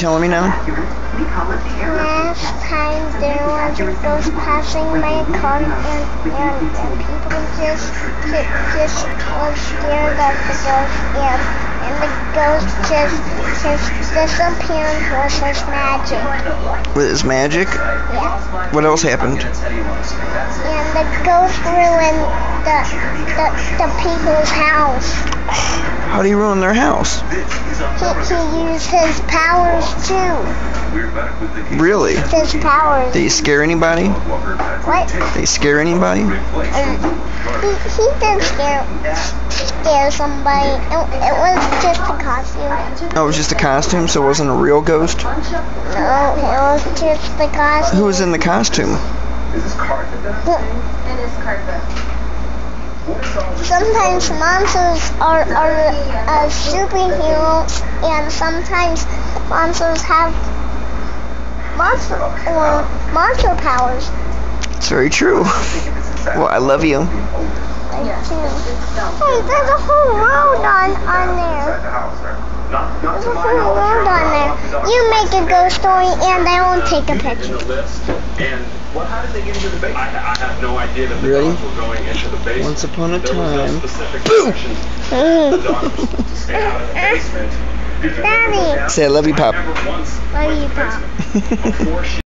telling me now? Last time there was a ghost passing my car, and people just was scared of the ghost, and the ghost just disappeared with his magic. With his magic? Yeah. What else happened? And the ghost ruined the people's house. How do you ruin their house? He used his powers too. Really? His powers. Did he scare anybody? What? Did he scare anybody? He did scare somebody. It was just a costume. Oh, it was just a costume, so it wasn't a real ghost? No, it was just the costume. Who was in the costume? Sometimes monsters are superheroes, and sometimes monsters have monster powers. It's very true. Well, I love you. Hey, there's a whole road on there. There's a whole road on there. You make a ghost story and I will take a picture. Well, how did they get into the basement? I have no idea that the dogs were going into the basement. Once upon a time. There was no specific direction. The dogs were supposed to stay out of the basement. Daddy. Say I love you, Pop. Love you, Pop.